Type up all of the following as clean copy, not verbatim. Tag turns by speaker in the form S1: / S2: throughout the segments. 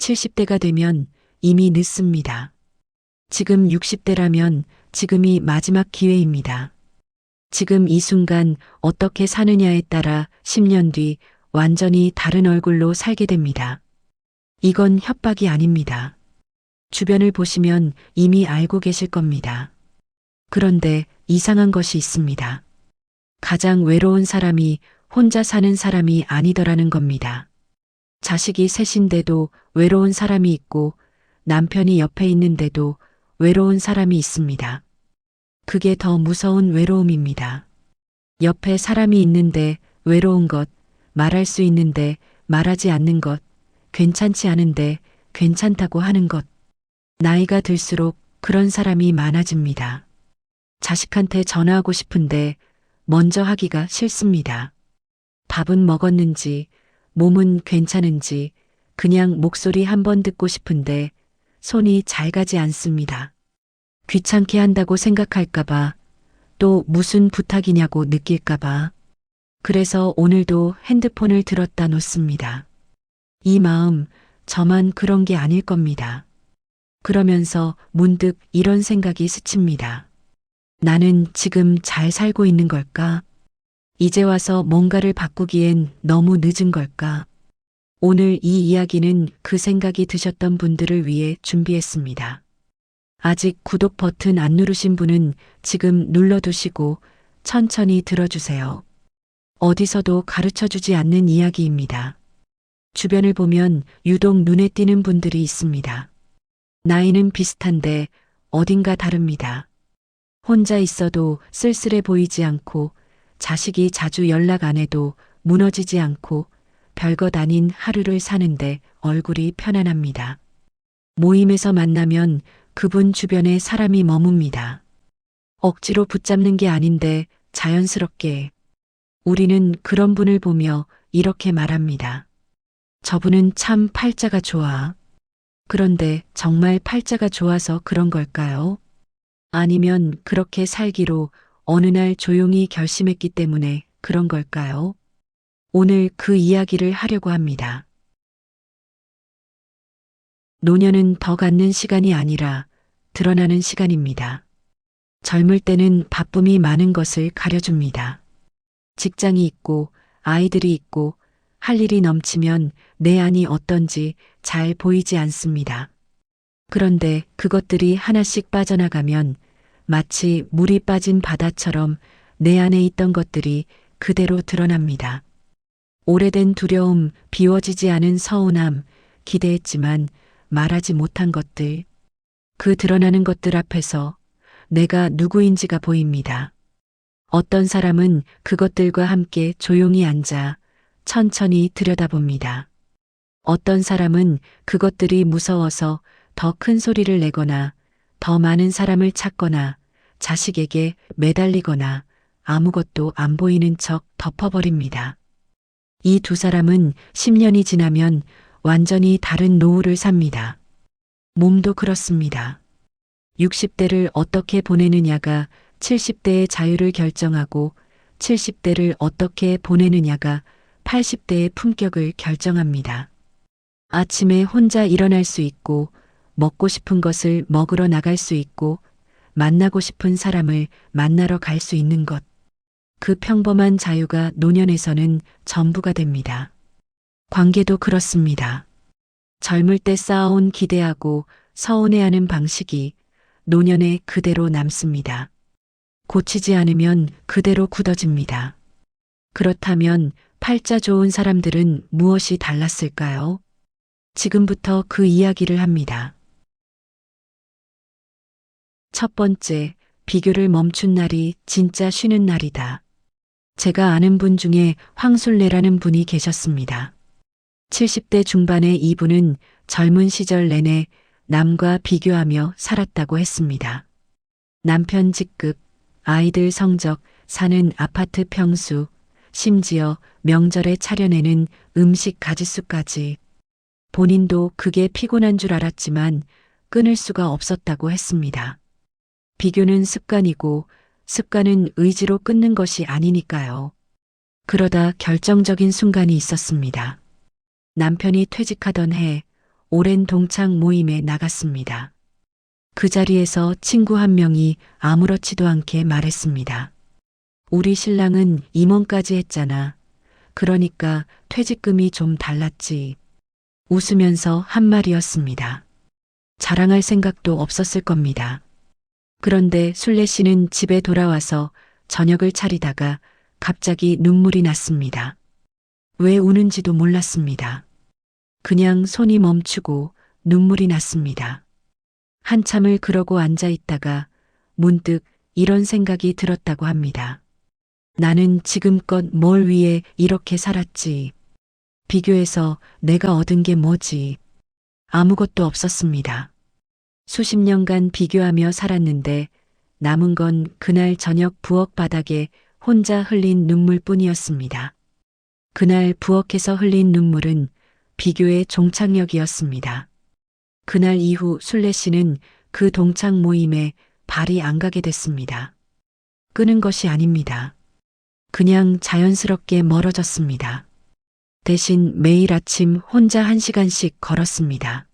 S1: 70대가 되면 이미 늦습니다. 지금 60대라면 지금이 마지막 기회입니다. 지금 이 순간 어떻게 사느냐에 따라 10년 뒤 완전히 다른 얼굴로 살게 됩니다. 이건 협박이 아닙니다. 주변을 보시면 이미 알고 계실 겁니다. 그런데 이상한 것이 있습니다. 가장 외로운 사람이 혼자 사는 사람이 아니더라는 겁니다. 자식이 셋인데도 외로운 사람이 있고 남편이 옆에 있는데도 외로운 사람이 있습니다. 그게 더 무서운 외로움입니다. 옆에 사람이 있는데 외로운 것, 말할 수 있는데 말하지 않는 것, 괜찮지 않은데 괜찮다고 하는 것. 나이가 들수록 그런 사람이 많아집니다. 자식한테 전화하고 싶은데 먼저 하기가 싫습니다. 밥은 먹었는지, 몸은 괜찮은지, 그냥 목소리 한번 듣고 싶은데 손이 잘 가지 않습니다. 귀찮게 한다고 생각할까봐, 또 무슨 부탁이냐고 느낄까봐. 그래서 오늘도 핸드폰을 들었다 놓습니다. 이 마음, 저만 그런 게 아닐 겁니다. 그러면서 문득 이런 생각이 스칩니다. 나는 지금 잘 살고 있는 걸까? 이제 와서 뭔가를 바꾸기엔 너무 늦은 걸까? 오늘 이 이야기는 그 생각이 드셨던 분들을 위해 준비했습니다. 아직 구독 버튼 안 누르신 분은 지금 눌러두시고 천천히 들어주세요. 어디서도 가르쳐 주지 않는 이야기입니다. 주변을 보면 유독 눈에 띄는 분들이 있습니다. 나이는 비슷한데 어딘가 다릅니다. 혼자 있어도 쓸쓸해 보이지 않고 자식이 자주 연락 안 해도 무너지지 않고 별것 아닌 하루를 사는데 얼굴이 편안합니다. 모임에서 만나면 그분 주변에 사람이 머뭅니다. 억지로 붙잡는 게 아닌데 자연스럽게. 우리는 그런 분을 보며 이렇게 말합니다. 저분은 참 팔자가 좋아. 그런데 정말 팔자가 좋아서 그런 걸까요? 아니면 그렇게 살기로 어느 날 조용히 결심했기 때문에 그런 걸까요? 오늘 그 이야기를 하려고 합니다. 노년은 더 갖는 시간이 아니라 드러나는 시간입니다. 젊을 때는 바쁨이 많은 것을 가려줍니다. 직장이 있고 아이들이 있고 할 일이 넘치면 내 안이 어떤지 잘 보이지 않습니다. 그런데 그것들이 하나씩 빠져나가면 마치 물이 빠진 바다처럼 내 안에 있던 것들이 그대로 드러납니다. 오래된 두려움, 비워지지 않은 서운함, 기대했지만 말하지 못한 것들, 그 드러나는 것들 앞에서 내가 누구인지가 보입니다. 어떤 사람은 그것들과 함께 조용히 앉아 천천히 들여다봅니다. 어떤 사람은 그것들이 무서워서 더 큰 소리를 내거나 더 많은 사람을 찾거나 자식에게 매달리거나 아무것도 안 보이는 척 덮어버립니다. 이 두 사람은 10년이 지나면 완전히 다른 노후를 삽니다. 몸도 그렇습니다. 60대를 어떻게 보내느냐가 70대의 자유를 결정하고 70대를 어떻게 보내느냐가 80대의 품격을 결정합니다. 아침에 혼자 일어날 수 있고 먹고 싶은 것을 먹으러 나갈 수 있고 만나고 싶은 사람을 만나러 갈 수 있는 것. 그 평범한 자유가 노년에서는 전부가 됩니다. 관계도 그렇습니다. 젊을 때 쌓아온 기대하고 서운해하는 방식이 노년에 그대로 남습니다. 고치지 않으면 그대로 굳어집니다. 그렇다면 팔자 좋은 사람들은 무엇이 달랐을까요? 지금부터 그 이야기를 합니다. 첫 번째, 비교를 멈춘 날이 진짜 쉬는 날이다. 제가 아는 분 중에 황술래라는 분이 계셨습니다. 70대 중반의 이분은 젊은 시절 내내 남과 비교하며 살았다고 했습니다. 남편 직급, 아이들 성적, 사는 아파트 평수, 심지어 명절에 차려내는 음식 가짓수까지. 본인도 그게 피곤한 줄 알았지만 끊을 수가 없었다고 했습니다. 비교는 습관이고 습관은 의지로 끊는 것이 아니니까요. 그러다 결정적인 순간이 있었습니다. 남편이 퇴직하던 해 오랜 동창 모임에 나갔습니다. 그 자리에서 친구 한 명이 아무렇지도 않게 말했습니다. 우리 신랑은 임원까지 했잖아. 그러니까 퇴직금이 좀 달랐지. 웃으면서 한 말이었습니다. 자랑할 생각도 없었을 겁니다. 그런데 순례 씨는 집에 돌아와서 저녁을 차리다가 갑자기 눈물이 났습니다. 왜 우는지도 몰랐습니다. 그냥 손이 멈추고 눈물이 났습니다. 한참을 그러고 앉아 있다가 문득 이런 생각이 들었다고 합니다. 나는 지금껏 뭘 위해 이렇게 살았지. 비교해서 내가 얻은 게 뭐지. 아무것도 없었습니다. 수십 년간 비교하며 살았는데 남은 건 그날 저녁 부엌 바닥에 혼자 흘린 눈물뿐이었습니다. 그날 부엌에서 흘린 눈물은 비교의 종착역이었습니다. 그날 이후 순례 씨는 그 동창 모임에 발이 안 가게 됐습니다. 끄는 것이 아닙니다. 그냥 자연스럽게 멀어졌습니다. 대신 매일 아침 혼자 1시간씩 걸었습니다.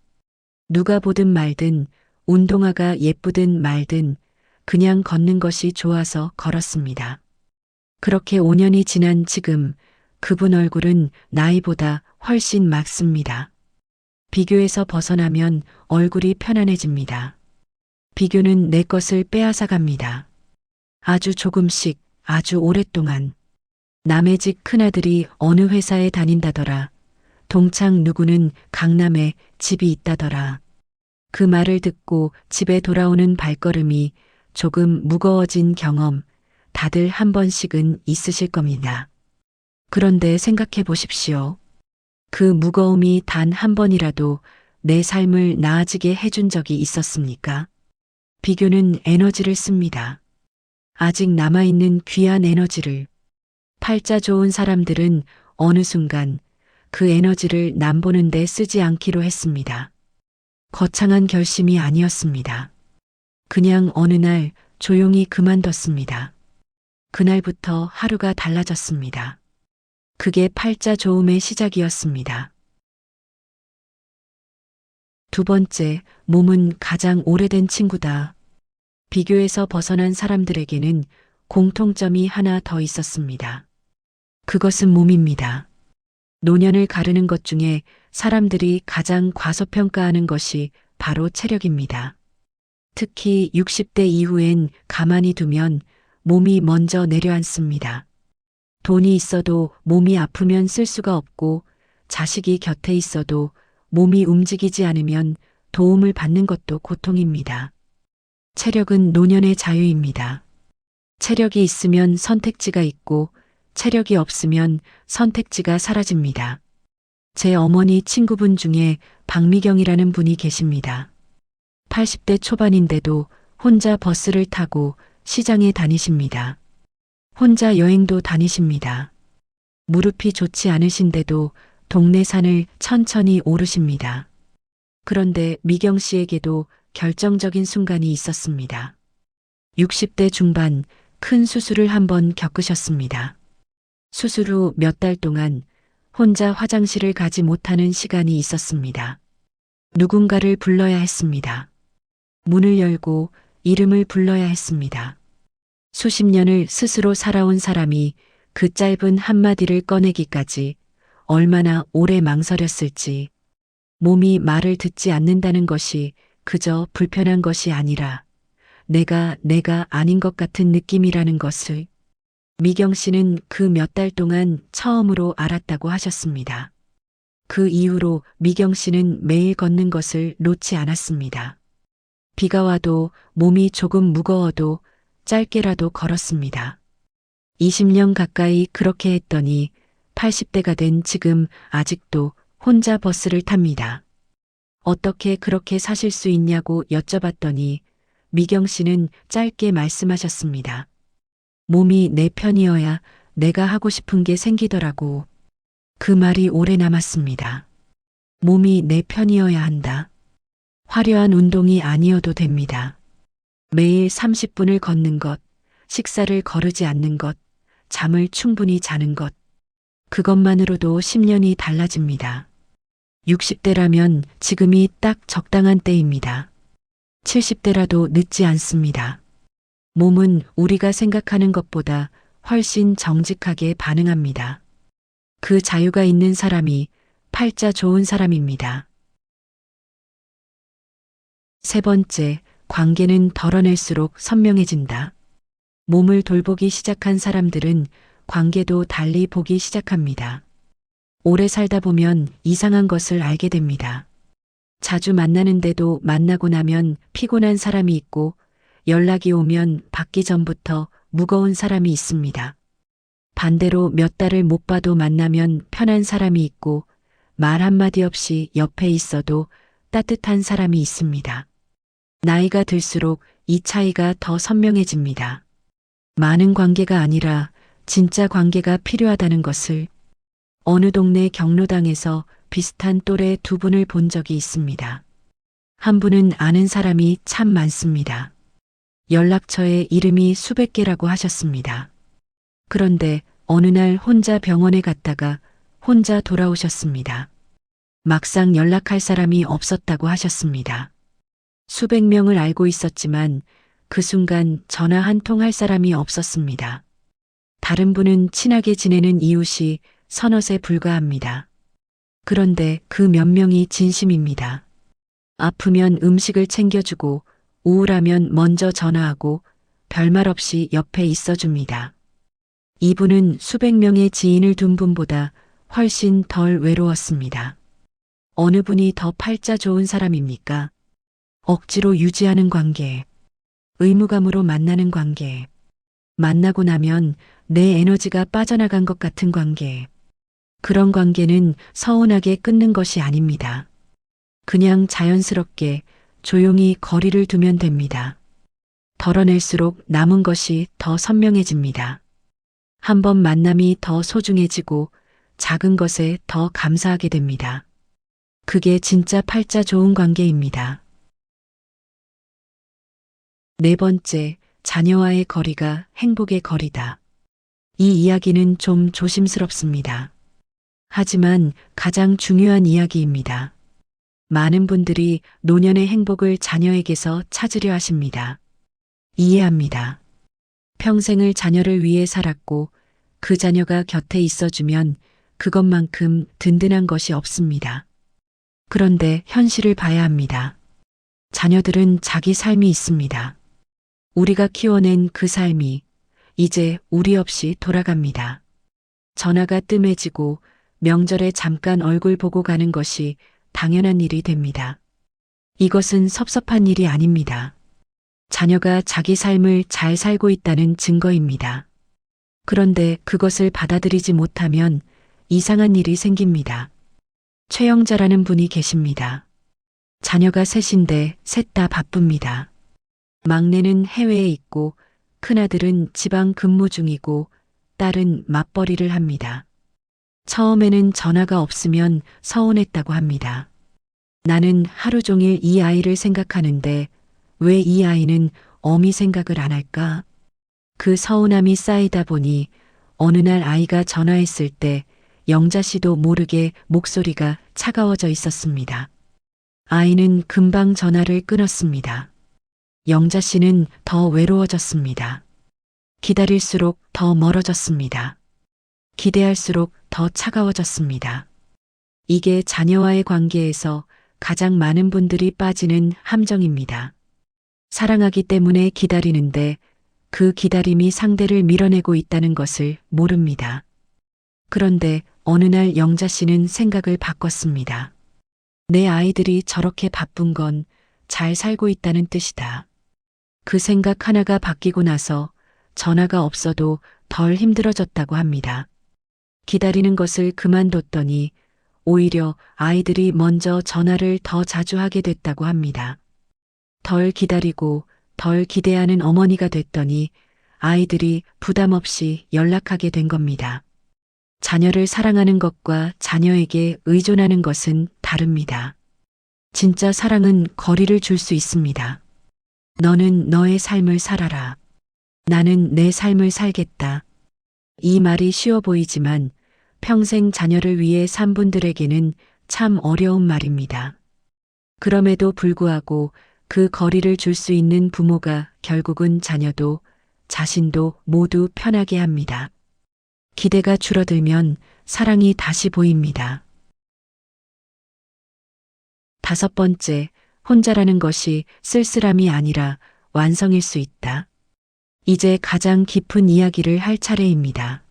S1: 누가 보든 말든 운동화가 예쁘든 말든 그냥 걷는 것이 좋아서 걸었습니다. 그렇게 5년이 지난 지금 그분 얼굴은 나이보다 훨씬 맑습니다. 비교에서 벗어나면 얼굴이 편안해집니다. 비교는 내 것을 빼앗아 갑니다. 아주 조금씩 아주 오랫동안. 남의 집 큰아들이 어느 회사에 다닌다더라. 동창 누구는 강남에 집이 있다더라. 그 말을 듣고 집에 돌아오는 발걸음이 조금 무거워진 경험 다들 한 번씩은 있으실 겁니다. 그런데 생각해 보십시오. 그 무거움이 단 한 번이라도 내 삶을 나아지게 해준 적이 있었습니까? 비교는 에너지를 씁니다. 아직 남아있는 귀한 에너지를. 팔자 좋은 사람들은 어느 순간 그 에너지를 남보는 데 쓰지 않기로 했습니다. 거창한 결심이 아니었습니다. 그냥 어느 날 조용히 그만뒀습니다. 그날부터 하루가 달라졌습니다. 그게 팔자 좋음의 시작이었습니다. 두 번째, 몸은 가장 오래된 친구다. 비교에서 벗어난 사람들에게는 공통점이 하나 더 있었습니다. 그것은 몸입니다. 노년을 가르는 것 중에 사람들이 가장 과소평가하는 것이 바로 체력입니다. 특히 60대 이후엔 가만히 두면 몸이 먼저 내려앉습니다. 돈이 있어도 몸이 아프면 쓸 수가 없고 자식이 곁에 있어도 몸이 움직이지 않으면 도움을 받는 것도 고통입니다. 체력은 노년의 자유입니다. 체력이 있으면 선택지가 있고 체력이 없으면 선택지가 사라집니다. 제 어머니 친구분 중에 박미경이라는 분이 계십니다. 80대 초반인데도 혼자 버스를 타고 시장에 다니십니다. 혼자 여행도 다니십니다. 무릎이 좋지 않으신데도 동네 산을 천천히 오르십니다. 그런데 미경 씨에게도 결정적인 순간이 있었습니다. 60대 중반 큰 수술을 한번 겪으셨습니다. 수술 후 몇 달 동안 혼자 화장실을 가지 못하는 시간이 있었습니다. 누군가를 불러야 했습니다. 문을 열고 이름을 불러야 했습니다. 수십 년을 스스로 살아온 사람이 그 짧은 한마디를 꺼내기까지 얼마나 오래 망설였을지. 몸이 말을 듣지 않는다는 것이 그저 불편한 것이 아니라 내가 아닌 것 같은 느낌이라는 것을 미경 씨는 그 몇 달 동안 처음으로 알았다고 하셨습니다. 그 이후로 미경 씨는 매일 걷는 것을 놓지 않았습니다. 비가 와도 몸이 조금 무거워도 짧게라도 걸었습니다. 20년 가까이 그렇게 했더니 80대가 된 지금 아직도 혼자 버스를 탑니다. 어떻게 그렇게 사실 수 있냐고 여쭤봤더니 미경 씨는 짧게 말씀하셨습니다. 몸이 내 편이어야 내가 하고 싶은 게 생기더라고. 그 말이 오래 남았습니다. 몸이 내 편이어야 한다. 화려한 운동이 아니어도 됩니다. 매일 30분을 걷는 것, 식사를 거르지 않는 것, 잠을 충분히 자는 것. 그것만으로도 10년이 달라집니다. 60대라면 지금이 딱 적당한 때입니다. 70대라도 늦지 않습니다. 몸은 우리가 생각하는 것보다 훨씬 정직하게 반응합니다. 그 자유가 있는 사람이 팔자 좋은 사람입니다. 세 번째, 관계는 덜어낼수록 선명해진다. 몸을 돌보기 시작한 사람들은 관계도 달리 보기 시작합니다. 오래 살다 보면 이상한 것을 알게 됩니다. 자주 만나는데도 만나고 나면 피곤한 사람이 있고 연락이 오면 받기 전부터 무거운 사람이 있습니다. 반대로 몇 달을 못 봐도 만나면 편한 사람이 있고 말 한마디 없이 옆에 있어도 따뜻한 사람이 있습니다. 나이가 들수록 이 차이가 더 선명해집니다. 많은 관계가 아니라 진짜 관계가 필요하다는 것을 어느 동네 경로당에서 비슷한 또래 두 분을 본 적이 있습니다. 한 분은 아는 사람이 참 많습니다. 연락처에 이름이 수백 개라고 하셨습니다. 그런데 어느 날 혼자 병원에 갔다가 혼자 돌아오셨습니다. 막상 연락할 사람이 없었다고 하셨습니다. 수백 명을 알고 있었지만 그 순간 전화 한 통 할 사람이 없었습니다. 다른 분은 친하게 지내는 이웃이 서너에 불과합니다. 그런데 그 몇 명이 진심입니다. 아프면 음식을 챙겨주고 우울하면 먼저 전화하고 별말 없이 옆에 있어줍니다. 이분은 수백 명의 지인을 둔 분보다 훨씬 덜 외로웠습니다. 어느 분이 더 팔자 좋은 사람입니까? 억지로 유지하는 관계, 의무감으로 만나는 관계, 만나고 나면 내 에너지가 빠져나간 것 같은 관계. 그런 관계는 서운하게 끊는 것이 아닙니다. 그냥 자연스럽게 조용히 거리를 두면 됩니다. 덜어낼수록 남은 것이 더 선명해집니다. 한 번 만남이 더 소중해지고 작은 것에 더 감사하게 됩니다. 그게 진짜 팔자 좋은 관계입니다. 네 번째, 자녀와의 거리가 행복의 거리다. 이 이야기는 좀 조심스럽습니다. 하지만 가장 중요한 이야기입니다. 많은 분들이 노년의 행복을 자녀에게서 찾으려 하십니다. 이해합니다. 평생을 자녀를 위해 살았고 그 자녀가 곁에 있어주면 그것만큼 든든한 것이 없습니다. 그런데 현실을 봐야 합니다. 자녀들은 자기 삶이 있습니다. 우리가 키워낸 그 삶이 이제 우리 없이 돌아갑니다. 전화가 뜸해지고 명절에 잠깐 얼굴 보고 가는 것이 당연한 일이 됩니다. 이것은 섭섭한 일이 아닙니다. 자녀가 자기 삶을 잘 살고 있다는 증거입니다. 그런데 그것을 받아들이지 못하면 이상한 일이 생깁니다. 최영자라는 분이 계십니다. 자녀가 셋인데 셋 다 바쁩니다. 막내는 해외에 있고 큰아들은 지방 근무 중이고 딸은 맞벌이를 합니다. 처음에는 전화가 없으면 서운했다고 합니다. 나는 하루 종일 이 아이를 생각하는데 왜 이 아이는 어미 생각을 안 할까? 그 서운함이 쌓이다 보니 어느 날 아이가 전화했을 때 영자 씨도 모르게 목소리가 차가워져 있었습니다. 아이는 금방 전화를 끊었습니다. 영자 씨는 더 외로워졌습니다. 기다릴수록 더 멀어졌습니다. 기대할수록 더 차가워졌습니다. 이게 자녀와의 관계에서 가장 많은 분들이 빠지는 함정입니다. 사랑하기 때문에 기다리는데 그 기다림이 상대를 밀어내고 있다는 것을 모릅니다. 그런데 어느 날 영자 씨는 생각을 바꿨습니다. 내 아이들이 저렇게 바쁜 건 잘 살고 있다는 뜻이다. 그 생각 하나가 바뀌고 나서 전화가 없어도 덜 힘들어졌다고 합니다. 기다리는 것을 그만뒀더니 오히려 아이들이 먼저 전화를 더 자주 하게 됐다고 합니다. 덜 기다리고 덜 기대하는 어머니가 됐더니 아이들이 부담 없이 연락하게 된 겁니다. 자녀를 사랑하는 것과 자녀에게 의존하는 것은 다릅니다. 진짜 사랑은 거리를 줄 수 있습니다. 너는 너의 삶을 살아라. 나는 내 삶을 살겠다. 이 말이 쉬워 보이지만 평생 자녀를 위해 산 분들에게는 참 어려운 말입니다. 그럼에도 불구하고 그 거리를 줄 수 있는 부모가 결국은 자녀도 자신도 모두 편하게 합니다. 기대가 줄어들면 사랑이 다시 보입니다. 5번째, 혼자라는 것이 쓸쓸함이 아니라 완성일 수 있다. 이제 가장 깊은 이야기를 할 차례입니다.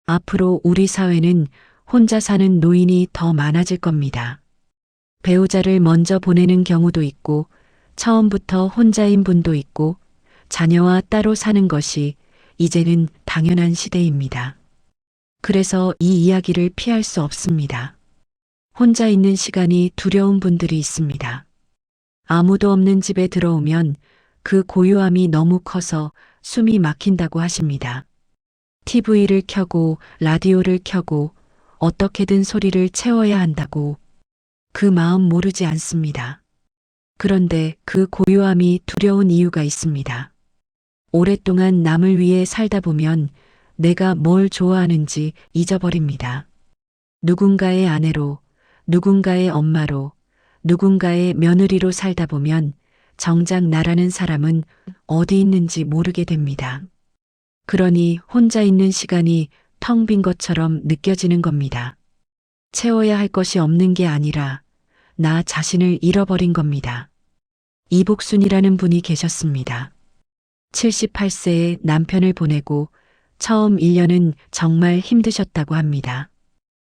S1: 앞으로 우리 사회는 혼자 사는 노인이 더 많아질 겁니다. 배우자를 먼저 보내는 경우도 있고, 처음부터 혼자인 분도 있고, 자녀와 따로 사는 것이 이제는 당연한 시대입니다. 그래서 이 이야기를 피할 수 없습니다. 혼자 있는 시간이 두려운 분들이 있습니다. 아무도 없는 집에 들어오면 그 고요함이 너무 커서 숨이 막힌다고 하십니다. TV를 켜고 라디오를 켜고 어떻게든 소리를 채워야 한다고 그 마음 모르지 않습니다. 그런데 그 고요함이 두려운 이유가 있습니다. 오랫동안 남을 위해 살다 보면 내가 뭘 좋아하는지 잊어버립니다. 누군가의 아내로, 누군가의 엄마로, 누군가의 며느리로 살다 보면 정작 나라는 사람은 어디 있는지 모르게 됩니다. 그러니 혼자 있는 시간이 텅 빈 것처럼 느껴지는 겁니다. 채워야 할 것이 없는 게 아니라 나 자신을 잃어버린 겁니다. 이복순이라는 분이 계셨습니다. 78세의 남편을 보내고 처음 1년은 정말 힘드셨다고 합니다.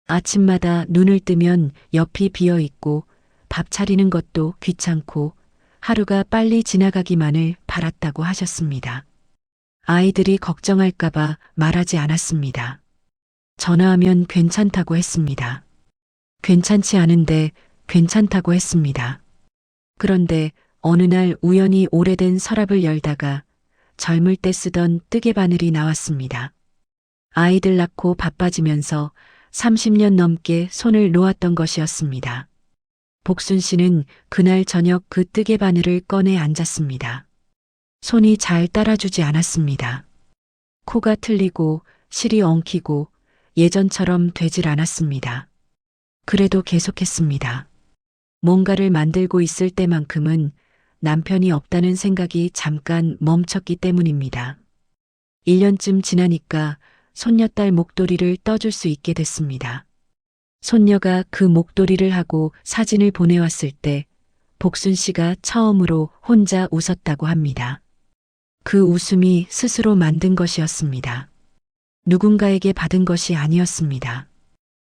S1: 아침마다 눈을 뜨면 옆이 비어 있고 밥 차리는 것도 귀찮고 하루가 빨리 지나가기만을 바랐다고 하셨습니다. 아이들이 걱정할까봐 말하지 않았습니다. 전화하면 괜찮다고 했습니다. 괜찮지 않은데 괜찮다고 했습니다. 그런데 어느 날 우연히 오래된 서랍을 열다가 젊을 때 쓰던 뜨개 바늘이 나왔습니다. 아이들 낳고 바빠지면서 30년 넘게 손을 놓았던 것이었습니다. 복순 씨는 그날 저녁 그 뜨개 바늘을 꺼내 앉았습니다. 손이 잘 따라주지 않았습니다. 코가 틀리고 실이 엉키고 예전처럼 되질 않았습니다. 그래도 계속했습니다. 뭔가를 만들고 있을 때만큼은 남편이 없다는 생각이 잠깐 멈췄기 때문입니다. 1년쯤 지나니까 손녀딸 목도리를 떠줄 수 있게 됐습니다. 손녀가 그 목도리를 하고 사진을 보내왔을 때 복순 씨가 처음으로 혼자 웃었다고 합니다. 그 웃음이 스스로 만든 것이었습니다. 누군가에게 받은 것이 아니었습니다.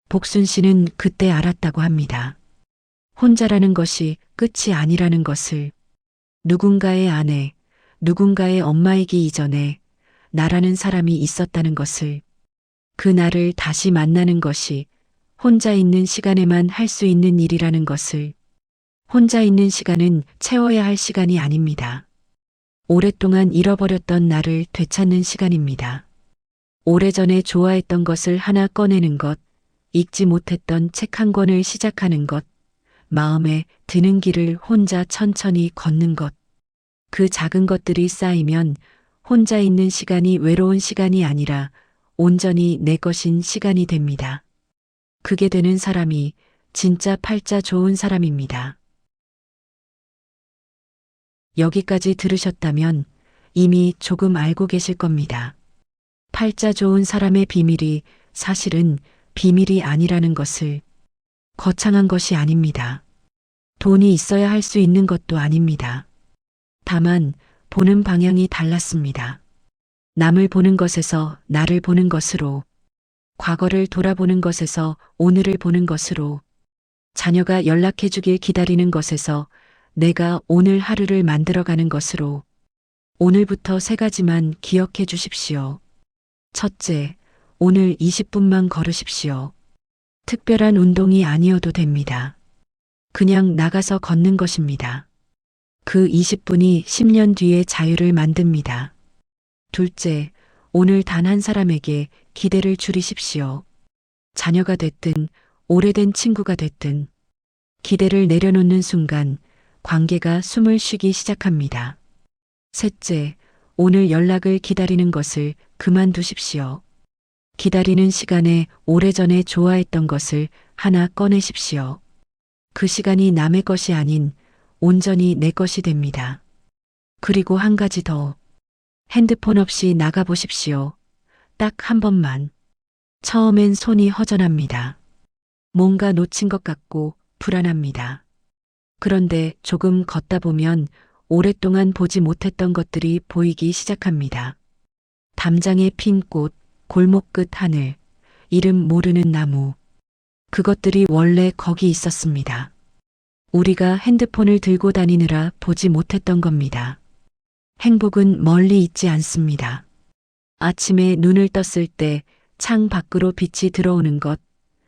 S1: 복순 씨는 그때 알았다고 합니다. 혼자라는 것이 끝이 아니라는 것을, 누군가의 아내, 누군가의 엄마이기 이전에 나라는 사람이 있었다는 것을, 그 나를 다시 만나는 것이 혼자 있는 시간에만 할 수 있는 일이라는 것을, 혼자 있는 시간은 채워야 할 시간이 아닙니다. 오랫동안 잃어버렸던 나를 되찾는 시간입니다. 오래전에 좋아했던 것을 하나 꺼내는 것, 읽지 못했던 책 한 권을 시작하는 것, 마음에 드는 길을 혼자 천천히 걷는 것. 그 작은 것들이 쌓이면 혼자 있는 시간이 외로운 시간이 아니라 온전히 내 것인 시간이 됩니다. 그게 되는 사람이 진짜 팔자 좋은 사람입니다. 여기까지 들으셨다면 이미 조금 알고 계실 겁니다. 팔자 좋은 사람의 비밀이 사실은 비밀이 아니라는 것을, 거창한 것이 아닙니다. 돈이 있어야 할 수 있는 것도 아닙니다. 다만 보는 방향이 달랐습니다. 남을 보는 것에서 나를 보는 것으로, 과거를 돌아보는 것에서 오늘을 보는 것으로, 자녀가 연락해 주길 기다리는 것에서 내가 오늘 하루를 만들어가는 것으로, 오늘부터 3가지만 기억해 주십시오. 첫째, 오늘 20분만 걸으십시오. 특별한 운동이 아니어도 됩니다. 그냥 나가서 걷는 것입니다. 그 20분이 10년 뒤에 자유를 만듭니다. 둘째, 오늘 단 한 사람에게 기대를 줄이십시오. 자녀가 됐든 오래된 친구가 됐든 기대를 내려놓는 순간 관계가 숨을 쉬기 시작합니다. 셋째, 오늘 연락을 기다리는 것을 그만두십시오. 기다리는 시간에 오래전에 좋아했던 것을 하나 꺼내십시오. 그 시간이 남의 것이 아닌 온전히 내 것이 됩니다. 그리고 한 가지 더. 핸드폰 없이 나가보십시오. 딱 한 번만. 처음엔 손이 허전합니다. 뭔가 놓친 것 같고 불안합니다. 그런데 조금 걷다 보면 오랫동안 보지 못했던 것들이 보이기 시작합니다. 담장에 핀 꽃, 골목 끝 하늘, 이름 모르는 나무. 그것들이 원래 거기 있었습니다. 우리가 핸드폰을 들고 다니느라 보지 못했던 겁니다. 행복은 멀리 있지 않습니다. 아침에 눈을 떴을 때 창 밖으로 빛이 들어오는 것,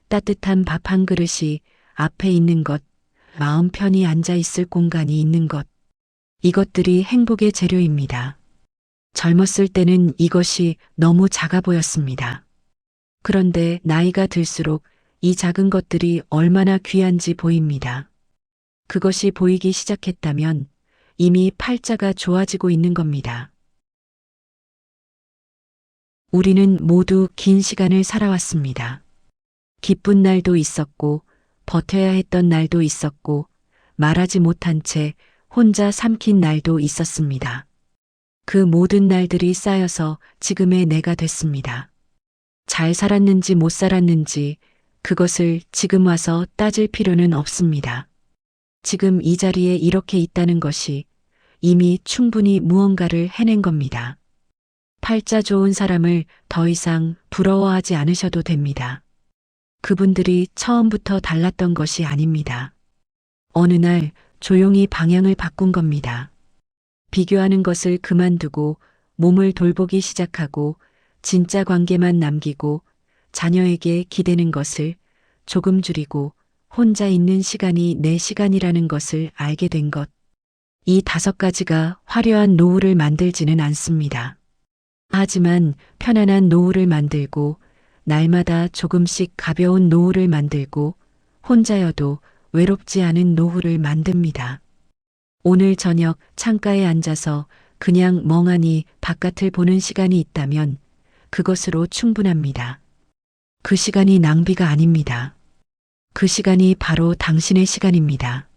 S1: 따뜻한 밥 한 그릇이 앞에 있는 것, 마음 편히 앉아 있을 공간이 있는 것. 이것들이 행복의 재료입니다. 젊었을 때는 이것이 너무 작아 보였습니다. 그런데 나이가 들수록 이 작은 것들이 얼마나 귀한지 보입니다. 그것이 보이기 시작했다면 이미 팔자가 좋아지고 있는 겁니다. 우리는 모두 긴 시간을 살아왔습니다. 기쁜 날도 있었고, 버텨야 했던 날도 있었고, 말하지 못한 채 혼자 삼킨 날도 있었습니다. 그 모든 날들이 쌓여서 지금의 내가 됐습니다. 잘 살았는지 못 살았는지 그것을 지금 와서 따질 필요는 없습니다. 지금 이 자리에 이렇게 있다는 것이 이미 충분히 무언가를 해낸 겁니다. 팔자 좋은 사람을 더 이상 부러워하지 않으셔도 됩니다. 그분들이 처음부터 달랐던 것이 아닙니다. 어느 날 조용히 방향을 바꾼 겁니다. 비교하는 것을 그만두고 몸을 돌보기 시작하고 진짜 관계만 남기고 자녀에게 기대는 것을 조금 줄이고 혼자 있는 시간이 내 시간이라는 것을 알게 된 것. 이 5가지가 화려한 노후를 만들지는 않습니다. 하지만 편안한 노후를 만들고 날마다 조금씩 가벼운 노후를 만들고 혼자여도 외롭지 않은 노후를 만듭니다. 오늘 저녁 창가에 앉아서 그냥 멍하니 바깥을 보는 시간이 있다면 그것으로 충분합니다. 그 시간이 낭비가 아닙니다. 그 시간이 바로 당신의 시간입니다.